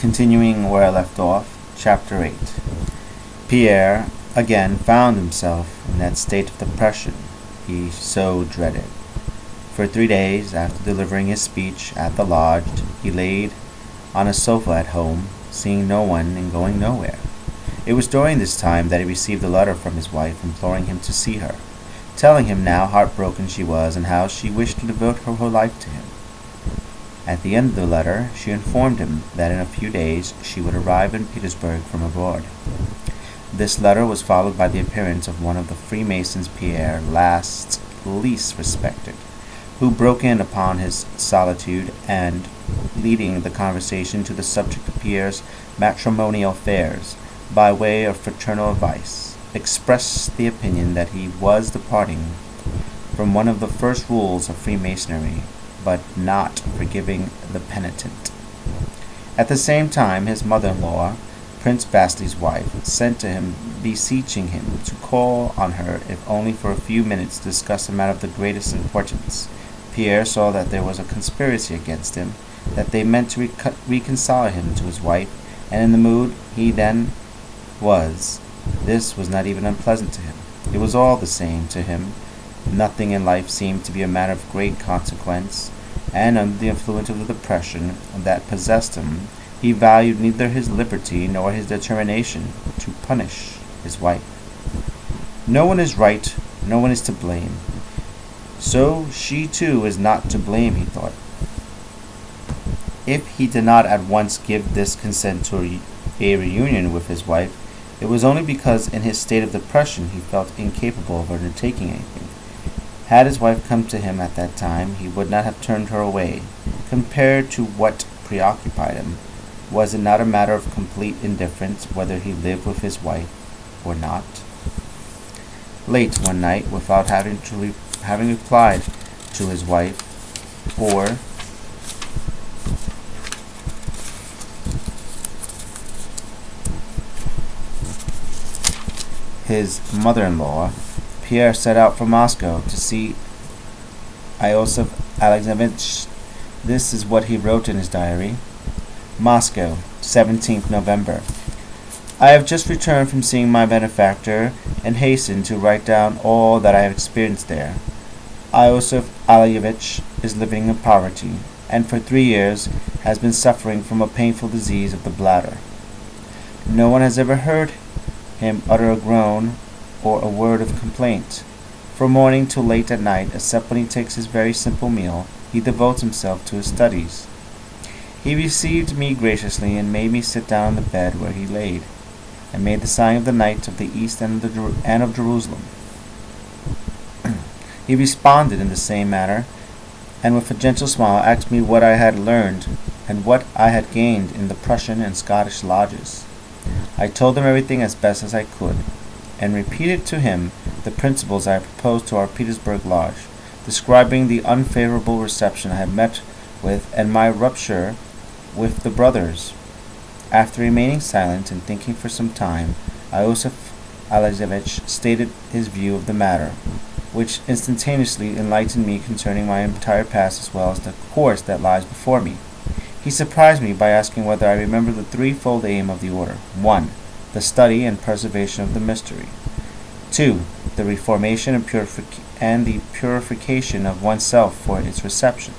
Continuing where I left off, Chapter 8. Pierre again found himself in that state of depression he so dreaded. For 3 days after delivering his speech at the lodge, he laid on a sofa at home, seeing no one and going nowhere. It was during this time that he received a letter from his wife imploring him to see her, telling him how heartbroken she was and how she wished to devote her whole life to him. At the end of the letter, she informed him that in a few days she would arrive in Petersburg from abroad. This letter was followed by the appearance of one of the Freemasons Pierre least respected, who broke in upon his solitude and, leading the conversation to the subject of Pierre's matrimonial affairs, by way of fraternal advice, expressed the opinion that he was departing from one of the first rules of Freemasonry, but not forgiving the penitent. At the same time, his mother-in-law, Prince Vasili's wife, sent to him beseeching him to call on her if only for a few minutes to discuss a matter of the greatest importance. Pierre saw that there was a conspiracy against him, that they meant to reconcile him to his wife, and in the mood he then was, this was not even unpleasant to him. It was all the same to him. Nothing in life seemed to be a matter of great consequence, and under the influence of the depression that possessed him, he valued neither his liberty nor his determination to punish his wife. No one is right, no one is to blame. So she too is not to blame, he thought. If he did not at once give this consent to a reunion with his wife, it was only because in his state of depression he felt incapable of undertaking anything. Had his wife come to him at that time, he would not have turned her away. Compared to what preoccupied him, was it not a matter of complete indifference whether he lived with his wife or not? Late one night, without having replied to his wife or his mother-in-law, Pierre set out for Moscow to see Iosif Alexeyevich. This is what he wrote in his diary. Moscow, 17th November. I have just returned from seeing my benefactor and hasten to write down all that I have experienced there. Iosif Alexeyevich is living in poverty, and for 3 years has been suffering from a painful disease of the bladder. No one has ever heard him utter a groan or a word of complaint. From morning till late at night, except when he takes his very simple meal, he devotes himself to his studies. He received me graciously and made me sit down on the bed where he laid, and made the sign of the Knights of the East and of Jerusalem. He responded in the same manner, and with a gentle smile asked me what I had learned and what I had gained in the Prussian and Scottish lodges. I told him everything as best as I could, and repeated to him the principles I had proposed to our Petersburg lodge, describing the unfavorable reception I had met with and my rupture with the brothers. After remaining silent and thinking for some time, Iosif Alexeyevich stated his view of the matter, which instantaneously enlightened me concerning my entire past as well as the course that lies before me. He surprised me by asking whether I remembered the threefold aim of the order. 1. The study and preservation of the mystery. 2. The reformation and the purification of oneself for its reception.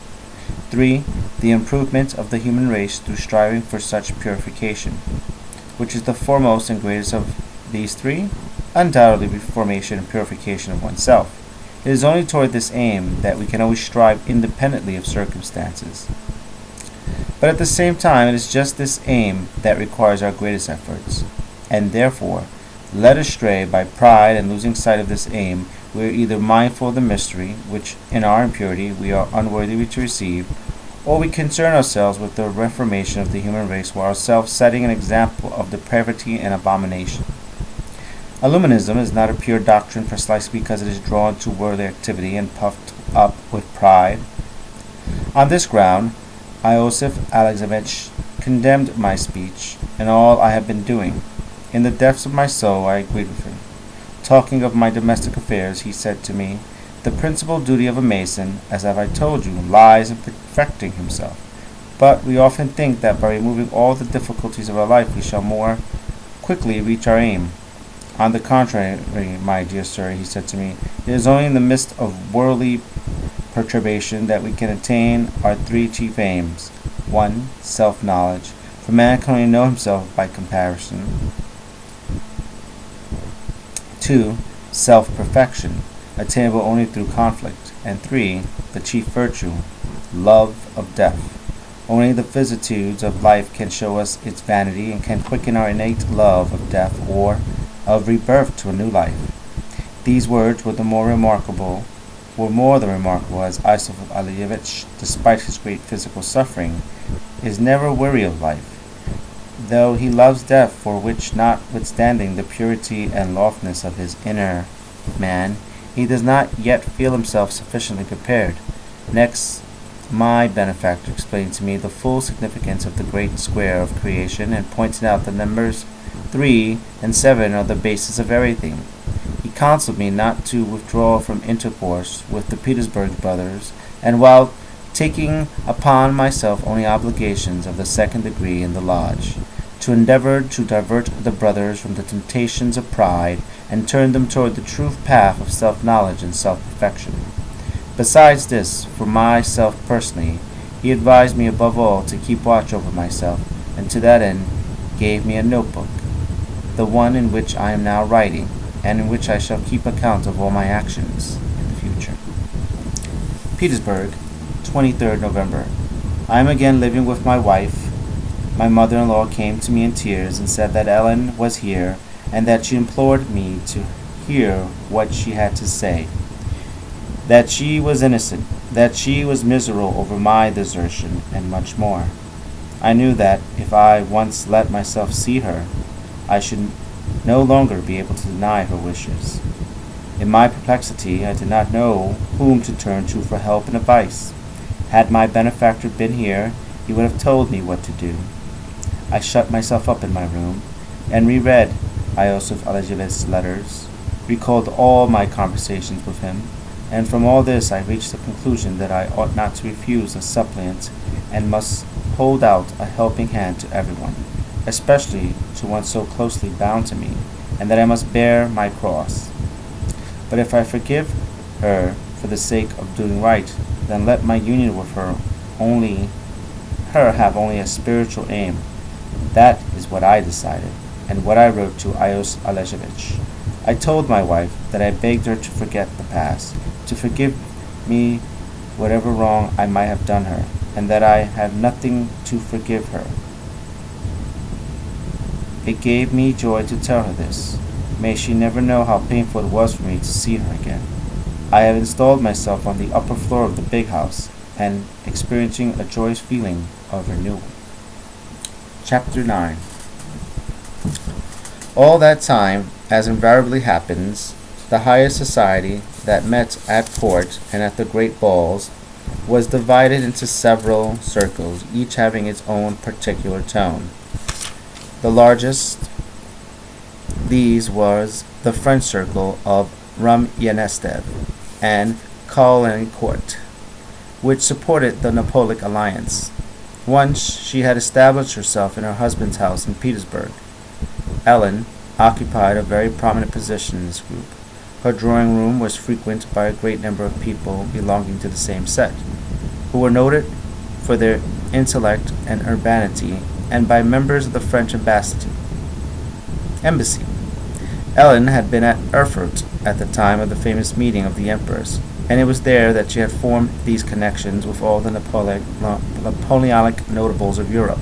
3. The improvement of the human race through striving for such purification. Which is the foremost and greatest of these three? Undoubtedly reformation and purification of oneself. It is only toward this aim that we can always strive independently of circumstances. But at the same time, it is just this aim that requires our greatest efforts, and therefore, led astray by pride and losing sight of this aim, we are either mindful of the mystery, which in our impurity we are unworthy to receive, or we concern ourselves with the reformation of the human race while ourselves setting an example of depravity and abomination. Illuminism is not a pure doctrine precisely because it is drawn to worldly activity and puffed up with pride. On this ground, Iosif Alexeyevich condemned my speech and all I have been doing. In the depths of my soul I agreed with him. Talking of my domestic affairs, he said to me, "The principal duty of a Mason, as have I told you, lies in perfecting himself. But we often think that by removing all the difficulties of our life we shall more quickly reach our aim. On the contrary, my dear sir, he said to me, it is only in the midst of worldly perturbation that we can attain our three chief aims. 1. Self-knowledge, for man can only know himself by comparison. 2. Self-perfection, attainable only through conflict. And 3. The chief virtue, love of death. Only the vicissitudes of life can show us its vanity and can quicken our innate love of death or of rebirth to a new life. These words were more than remarkable as Iosif Alexeyevich, despite his great physical suffering, is never weary of life, though he loves death, for which, notwithstanding the purity and loftiness of his inner man, he does not yet feel himself sufficiently prepared. Next, my benefactor explained to me the full significance of the great square of creation, and pointed out the numbers 3 and 7 are the basis of everything. He counseled me not to withdraw from intercourse with the Petersburg brothers, and while taking upon myself only obligations of the second degree in the lodge, to endeavor to divert the brothers from the temptations of pride and turn them toward the true path of self-knowledge and self-perfection. Besides this, for myself personally, he advised me above all to keep watch over myself, and to that end gave me a notebook, the one in which I am now writing, and in which I shall keep account of all my actions in the future. Petersburg, 23rd November. I am again living with my wife. My mother-in-law came to me in tears and said that Ellen was here, and that she implored me to hear what she had to say. That she was innocent, that she was miserable over my desertion, and much more. I knew that if I once let myself see her, I should no longer be able to deny her wishes. In my perplexity, I did not know whom to turn to for help and advice. Had my benefactor been here, he would have told me what to do. I shut myself up in my room, and reread Iosif Alexeyevich's letters, recalled all my conversations with him, and from all this I reached the conclusion that I ought not to refuse a suppliant, and must hold out a helping hand to everyone, especially to one so closely bound to me, and that I must bear my cross. But if I forgive her for the sake of doing right, then let my union with her have only a spiritual aim. That is what I decided, and what I wrote to Iosif Alexeyevich. I told my wife that I begged her to forget the past, to forgive me whatever wrong I might have done her, and that I had nothing to forgive her. It gave me joy to tell her this. May she never know how painful it was for me to see her again. I have installed myself on the upper floor of the big house, and experiencing a joyous feeling of renewal. Chapter 9. All that time, as invariably happens, the highest society that met at court and at the great balls was divided into several circles, each having its own particular tone. The largest these was the French circle of Rumyanestev and Court, which supported the Napoleonic alliance. Once she had established herself in her husband's house in Petersburg. Ellen occupied a very prominent position in this group. Her drawing room was frequented by a great number of people belonging to the same set, who were noted for their intellect and urbanity, and by members of the French embassy. Ellen had been at Erfurt at the time of the famous meeting of the emperors, and it was there that she had formed these connections with all the Napoleonic notables of Europe.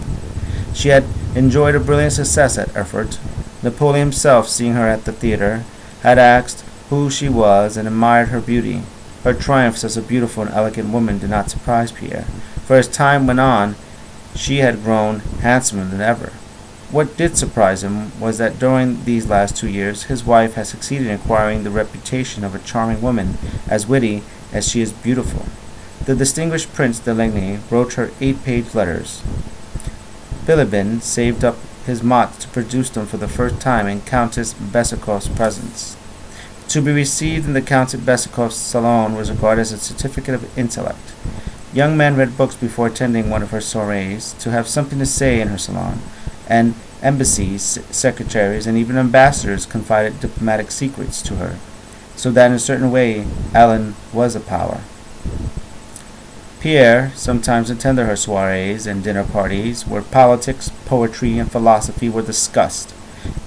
She had enjoyed a brilliant success at Erfurt. Napoleon himself, seeing her at the theater, had asked who she was and admired her beauty. Her triumphs as a beautiful and elegant woman did not surprise Pierre, for as time went on, she had grown handsomer than ever. What did surprise him was that during these last 2 years his wife had succeeded in acquiring the reputation of a charming woman, as witty as she is beautiful. The distinguished Prince de Ligny wrote her 8-page letters. Bilibin saved up his mots to produce them for the first time in Countess Besikoff's presence. To be received in the Countess Besikoff's salon was regarded as a certificate of intellect. Young men read books before attending one of her soirees to have something to say in her salon, and embassies, secretaries, and even ambassadors confided diplomatic secrets to her, so that in a certain way Ellen was a power. Pierre sometimes attended her soirees and dinner parties where politics, poetry, and philosophy were discussed,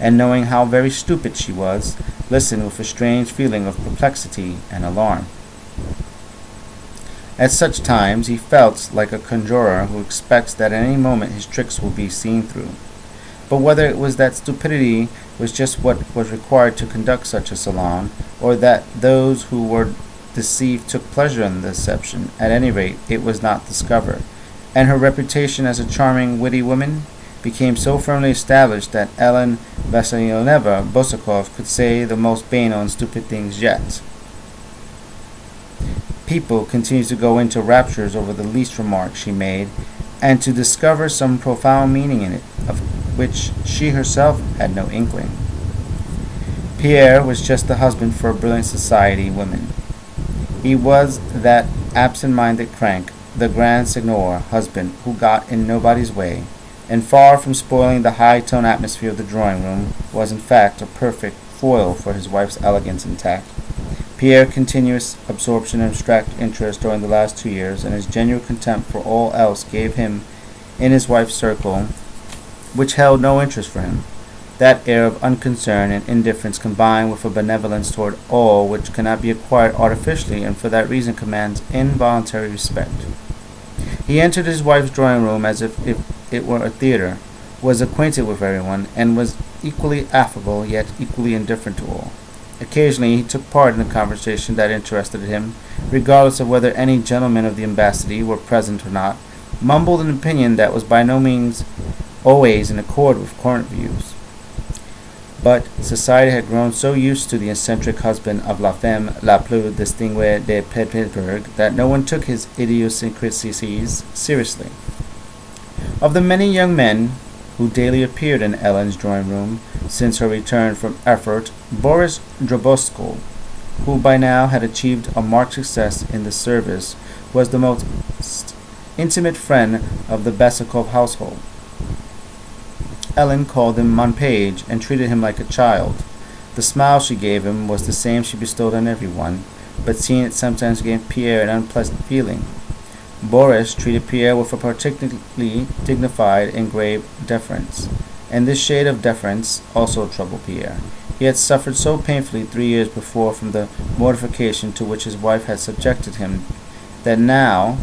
and knowing how very stupid she was, listened with a strange feeling of perplexity and alarm. At such times he felt like a conjurer who expects that at any moment his tricks will be seen through. But whether it was that stupidity was just what was required to conduct such a salon, or that those who were deceived took pleasure in the deception, at any rate it was not discovered, and her reputation as a charming, witty woman became so firmly established that Ellen Vassilyevna Bosakov could say the most banal and stupid things yet. People continued to go into raptures over the least remark she made, and to discover some profound meaning in it, of which she herself had no inkling. Pierre was just the husband for a brilliant society woman. He was that absent-minded crank, the grand seigneur husband who got in nobody's way, and far from spoiling the high-tone atmosphere of the drawing-room, was in fact a perfect foil for his wife's elegance and tact. Pierre's continuous absorption and abstract interest during the last 2 years, and his genuine contempt for all else gave him, in his wife's circle, which held no interest for him, that air of unconcern and indifference combined with a benevolence toward all which cannot be acquired artificially and for that reason commands involuntary respect. He entered his wife's drawing-room as if it were a theatre, was acquainted with everyone, and was equally affable yet equally indifferent to all. Occasionally he took part in a conversation that interested him, regardless of whether any gentlemen of the embassy were present or not, mumbled an opinion that was by no means always in accord with current views. But society had grown so used to the eccentric husband of la femme la plus distinguée de Petersburg that no one took his idiosyncrasies seriously. Of the many young men who daily appeared in Ellen's drawing-room since her return from Erfurt, Boris Drobosco, who by now had achieved a marked success in the service, was the most intimate friend of the Besakov household. Ellen called him mon page and treated him like a child. The smile she gave him was the same she bestowed on everyone, but seeing it sometimes gave Pierre an unpleasant feeling. Boris treated Pierre with a particularly dignified and grave deference, and this shade of deference also troubled Pierre. He had suffered so painfully 3 years before from the mortification to which his wife had subjected him, that now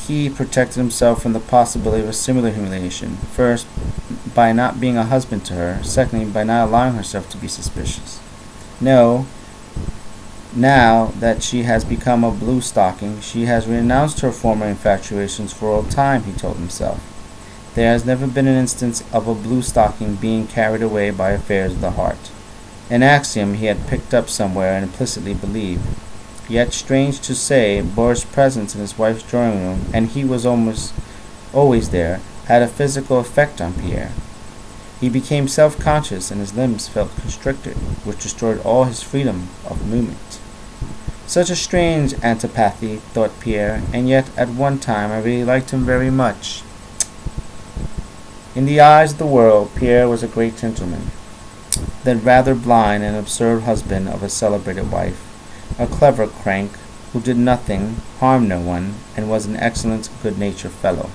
he protected himself from the possibility of a similar humiliation, first, by not being a husband to her, secondly, by not allowing herself to be suspicious. No, now that she has become a blue-stocking, she has renounced her former infatuations for all time, he told himself. There has never been an instance of a blue-stocking being carried away by affairs of the heart, an axiom he had picked up somewhere and implicitly believed. Yet, strange to say, Boris' presence in his wife's drawing-room, and he was almost always there, had a physical effect on Pierre. He became self-conscious, and his limbs felt constricted, which destroyed all his freedom of movement. Such a strange antipathy, thought Pierre, and yet at one time I really liked him very much. In the eyes of the world, Pierre was a great gentleman, the rather blind and absurd husband of a celebrated wife, a clever crank who did nothing, harmed no one, and was an excellent, good-natured fellow.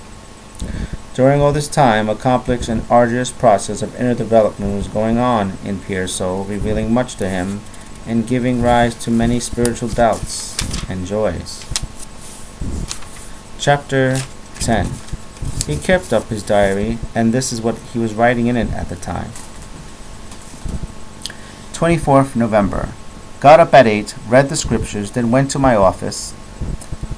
During all this time, a complex and arduous process of inner development was going on in Pierre's soul, revealing much to him, and giving rise to many spiritual doubts and joys. Chapter 10. He kept up his diary, and this is what he was writing in it at the time. 24th November. Got up at 8, read the scriptures, then went to my office.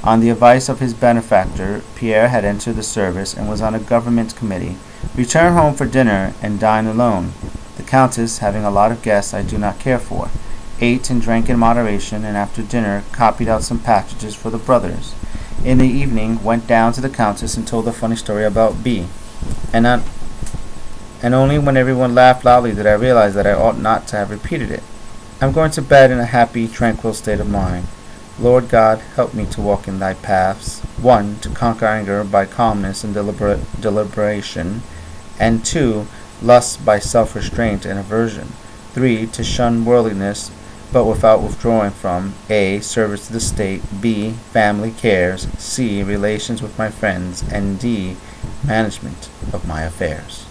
On the advice of his benefactor, Pierre had entered the service and was on a government committee. Returned home for dinner and dined alone. The countess, having a lot of guests I do not care for, ate and drank in moderation, and after dinner copied out some passages for the brothers. In the evening, went down to the countess and told a funny story about B. And only when everyone laughed loudly did I realize that I ought not to have repeated it. I'm going to bed in a happy, tranquil state of mind. Lord God, help me to walk in thy paths. 1. To conquer anger by calmness and deliberation. And 2. Lust by self-restraint and aversion. 3. To shun worldliness, but without withdrawing from A. Service to the state, B. Family cares, C. Relations with my friends, and D. Management of my affairs.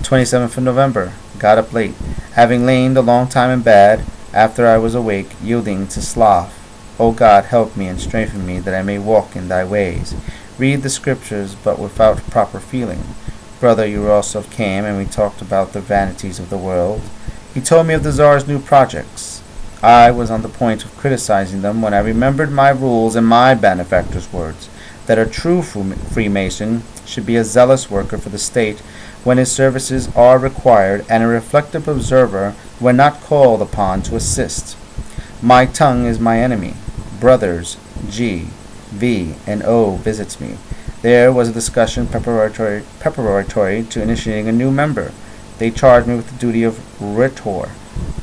27th of November. Got up late, having lain a long time in bed, after I was awake, yielding to sloth. O God, help me and strengthen me, that I may walk in thy ways. Read the scriptures, but without proper feeling. Brother Urosov came, and we talked about the vanities of the world. He told me of the Tsar's new projects. I was on the point of criticizing them when I remembered my rules and my benefactor's words, that a true Freemason should be a zealous worker for the state when his services are required, and a reflective observer when not called upon to assist. My tongue is my enemy. Brothers G, V, and O visits me. There was a discussion preparatory to initiating a new member. They charged me with the duty of rhetor.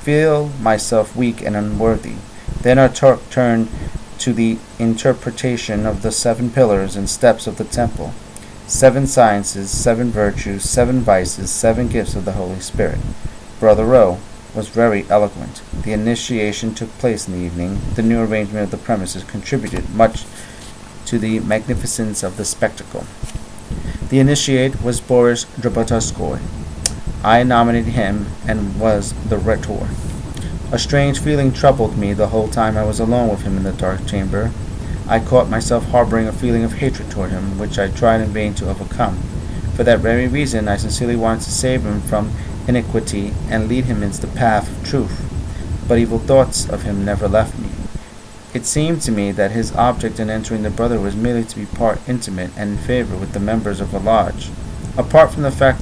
Feel myself weak and unworthy. Then our talk turned to the interpretation of the 7 pillars and steps of the temple. 7 sciences, 7 virtues, 7 vices, 7 gifts of the Holy Spirit. Brother Rowe was very eloquent. The initiation took place in the evening. The new arrangement of the premises contributed much to the magnificence of the spectacle. The initiate was Boris Drobotowskoy. I nominated him and was the rhetor. A strange feeling troubled me the whole time I was alone with him in the dark chamber. I caught myself harboring a feeling of hatred toward him, which I tried in vain to overcome. For that very reason, I sincerely wanted to save him from iniquity and lead him into the path of truth. But evil thoughts of him never left me. It seemed to me that his object in entering the brotherhood was merely to be part intimate and in favor with the members of the lodge. Apart from the fact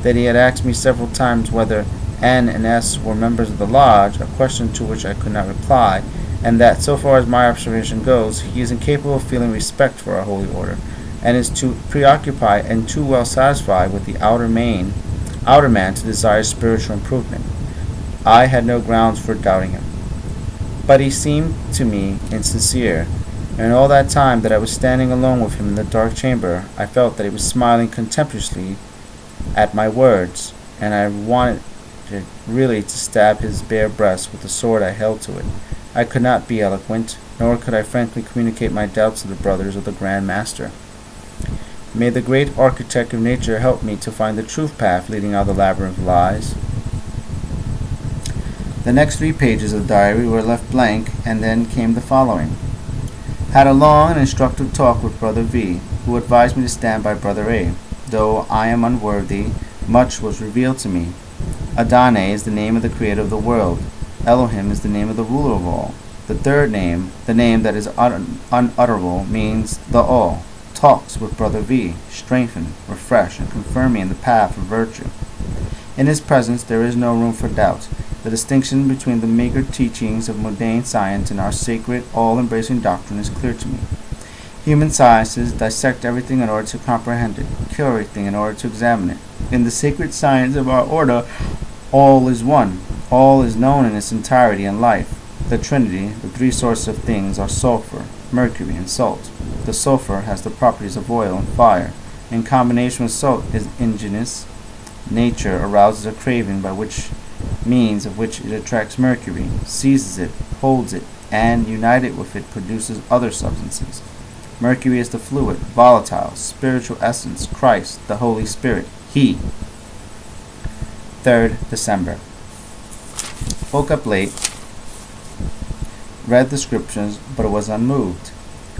that he had asked me several times whether N and S were members of the lodge, a question to which I could not reply, and that, so far as my observation goes, he is incapable of feeling respect for our holy order, and is too preoccupied and too well satisfied with the outer man to desire spiritual improvement. I had no grounds for doubting him. But he seemed to me insincere, and all that time that I was standing alone with him in the dark chamber, I felt that he was smiling contemptuously at my words, and I wanted really to stab his bare breast with the sword I held to it. I could not be eloquent, nor could I frankly communicate my doubts to the brothers of the Grand Master. May the great architect of nature help me to find the truth path leading out of the labyrinth of lies. The next 3 pages of the diary were left blank, and then came the following. Had a long and instructive talk with Brother V, who advised me to stand by Brother A. Though I am unworthy, much was revealed to me. Adonai is the name of the creator of the world. Elohim is the name of the ruler of all. The third name, the name that is unutterable, means the all. Talks with Brother V, strengthen, refresh, and confirm me in the path of virtue. In his presence there is no room for doubt. The distinction between the meager teachings of mundane science and our sacred, all-embracing doctrine is clear to me. Human sciences dissect everything in order to comprehend it, kill everything in order to examine it. In the sacred science of our order, all is one. All is known in its entirety in life. The Trinity, the 3 sources of things, are sulfur, mercury, and salt. The sulfur has the properties of oil and fire. In combination with salt is ingenious. Nature arouses a craving by which means of which it attracts mercury, seizes it, holds it, and, united with it, produces other substances. Mercury is the fluid, volatile, spiritual essence, Christ, the Holy Spirit, He. 3rd December. Woke up late, read the scriptures, but was unmoved.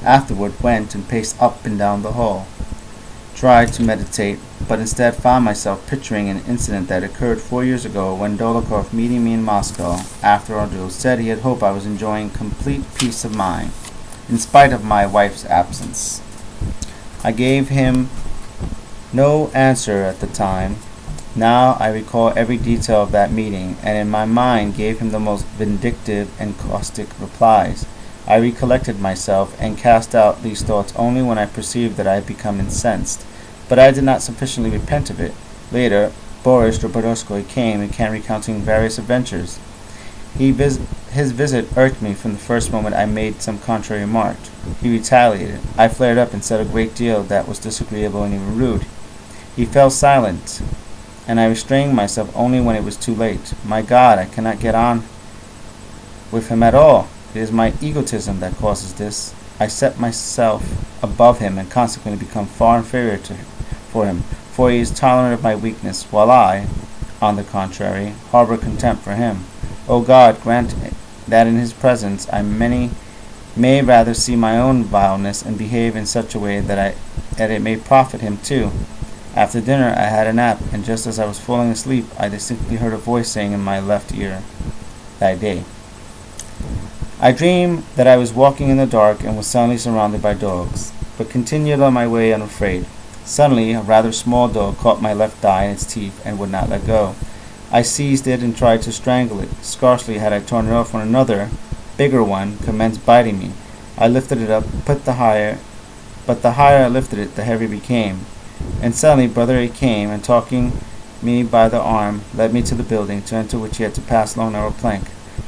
Afterward went and paced up and down the hall. Tried to meditate, but instead found myself picturing an incident that occurred 4 years ago when Dolokhov, meeting me in Moscow after our duel, said he had hoped I was enjoying complete peace of mind, in spite of my wife's absence. I gave him no answer at the time. Now I recall every detail of that meeting, and in my mind gave him the most vindictive and caustic replies. I recollected myself and cast out these thoughts only when I perceived that I had become incensed, but I did not sufficiently repent of it. Later, Boris Drobotowskoy came and began recounting various adventures. His visit irked me from the first moment I made some contrary remark. He retaliated. I flared up and said a great deal that was disagreeable and even rude. He fell silent, and I restrained myself only when it was too late. My God, I cannot get on with him at all. It is my egotism that causes this. I set myself above him and consequently become far inferior for him, for he is tolerant of my weakness, while I, on the contrary, harbor contempt for him. O God, grant that in his presence I may rather see my own vileness and behave in such a way that it may profit him too. After dinner I had a nap, and just as I was falling asleep, I distinctly heard a voice saying in my left ear, "Thy day." I dreamed that I was walking in the dark and was suddenly surrounded by dogs, but continued on my way unafraid. Suddenly, a rather small dog caught my left thigh in its teeth and would not let go. I seized it and tried to strangle it. Scarcely had I torn it off when another, bigger one, commenced biting me. I lifted it up, but the higher I lifted it, the heavier it became. And suddenly Brother A came, and taking me by the arm, led me to the building, to enter which he had to pass along a narrow plank.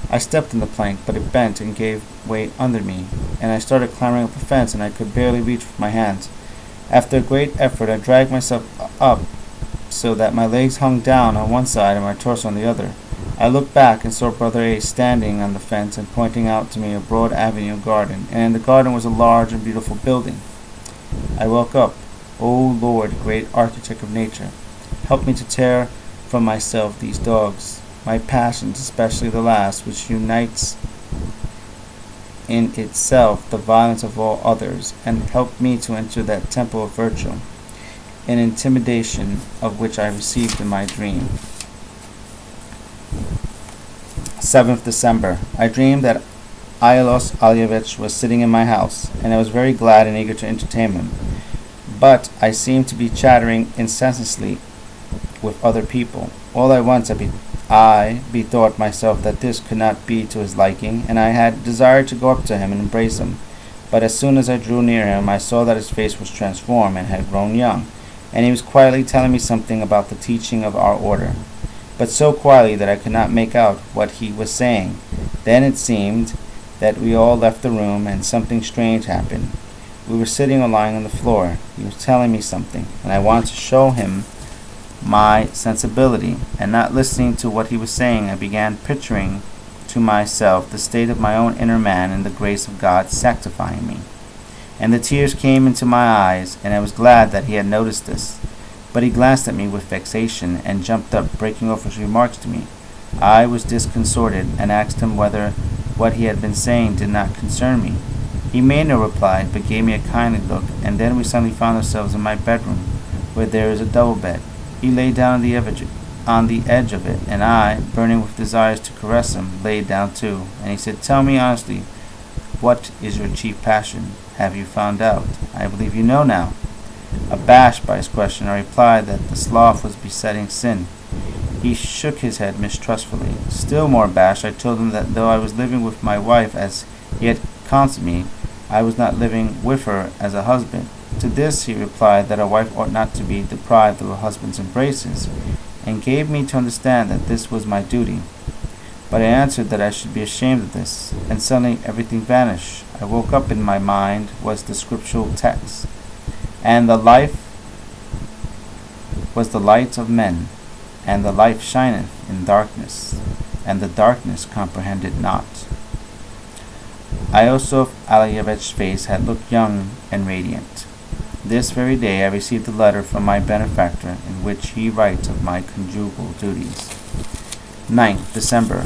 I stepped on the plank, but it bent and gave way under me, and I started clambering up the fence, and I could barely reach with my hands. After a great effort, I dragged myself up so that my legs hung down on one side and my torso on the other. I looked back and saw Brother A standing on the fence and pointing out to me a broad avenue of garden, and in the garden was a large and beautiful building. I woke up. O Lord, great architect of nature, help me to tear from myself these dogs, my passions, especially the last, which unites in itself the violence of all others, and help me to enter that temple of virtue, an intimidation of which I received in my dream. 7th December. I dreamed that Ailos Alyevich was sitting in my house, and I was very glad and eager to entertain him. But I seemed to be chattering incessantly with other people. All at once I bethought myself that this could not be to his liking, and I had desired to go up to him and embrace him. But as soon as I drew near him, I saw that his face was transformed and had grown young, and he was quietly telling me something about the teaching of our order, but so quietly that I could not make out what he was saying. Then it seemed that we all left the room, and something strange happened. We were sitting or lying on the floor. He was telling me something, and I wanted to show him my sensibility, and not listening to what he was saying, I began picturing to myself the state of my own inner man and the grace of God sanctifying me. And the tears came into my eyes, and I was glad that he had noticed this. But he glanced at me with vexation, and jumped up, breaking off his remarks to me. I was disconcerted, and asked him whether what he had been saying did not concern me. He made no reply, but gave me a kindly look, and then we suddenly found ourselves in my bedroom, where there is a double bed. He lay down on the edge of it, and I, burning with desires to caress him, laid down too. And he said, "Tell me honestly, what is your chief passion? Have you found out? I believe you know now." Abashed by his question, I replied that the sloth was besetting sin. He shook his head mistrustfully. Still more abashed, I told him that though I was living with my wife as he had counseled me, I was not living with her as a husband. To this he replied that a wife ought not to be deprived of a husband's embraces, and gave me to understand that this was my duty. But I answered that I should be ashamed of this, and suddenly everything vanished. I woke up, in my mind was the scriptural text, and the life was the light of men, and the life shineth in darkness, and the darkness comprehended not. Iosif Alyevich's face had looked young and radiant. This very day I received a letter from my benefactor, in which he writes of my conjugal duties. 9th December.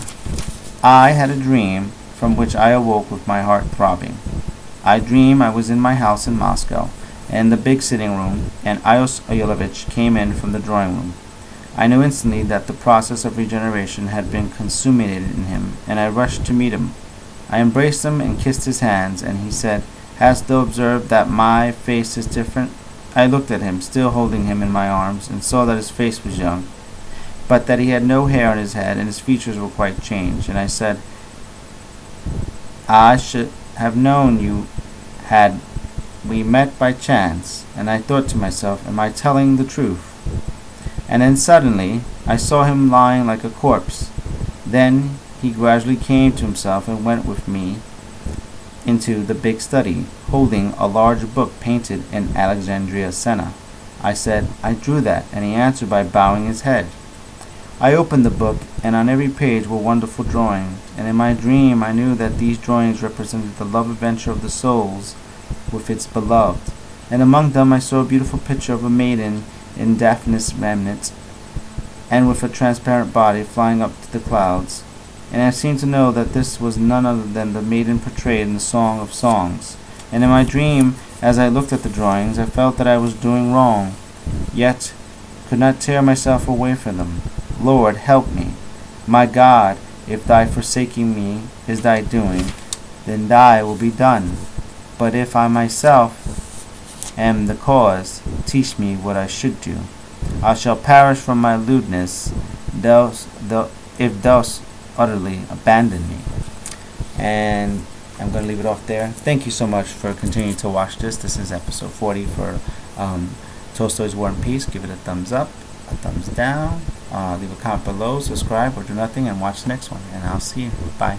I had a dream from which I awoke with my heart throbbing. I dreamed I was in my house in Moscow, in the big sitting room, and Ios Alyevich came in from the drawing room. I knew instantly that the process of regeneration had been consummated in him, and I rushed to meet him. I embraced him and kissed his hands, and he said, "Hast thou observed that my face is different?" I looked at him, still holding him in my arms, and saw that his face was young, but that he had no hair on his head, and his features were quite changed. And I said, "I should have known you had we met by chance." And I thought to myself, "Am I telling the truth?" And then suddenly I saw him lying like a corpse. Then He gradually came to himself and went with me into the big study, holding a large book painted in Alexandria Senna. I said, "I drew that," and he answered by bowing his head. I opened the book, and on every page were wonderful drawings, and in my dream I knew that these drawings represented the love adventure of the souls with its beloved, and among them I saw a beautiful picture of a maiden in Daphnis raiment, and with a transparent body flying up to the clouds, and I seemed to know that this was none other than the maiden portrayed in the Song of Songs, and in my dream, as I looked at the drawings, I felt that I was doing wrong, yet could not tear myself away from them. Lord, help me. My God, if thy forsaking me is thy doing, then thy will be done. But if I myself am the cause, teach me what I should do. I shall perish from my lewdness, if thou utterly abandon me. And I'm going to leave it off there. Thank you so much for continuing to watch this. This is episode 40 for Tolstoy's War and Peace. Give it a thumbs up, a thumbs down. Leave a comment below, subscribe, or do nothing, and watch the next one. And I'll see you. Bye.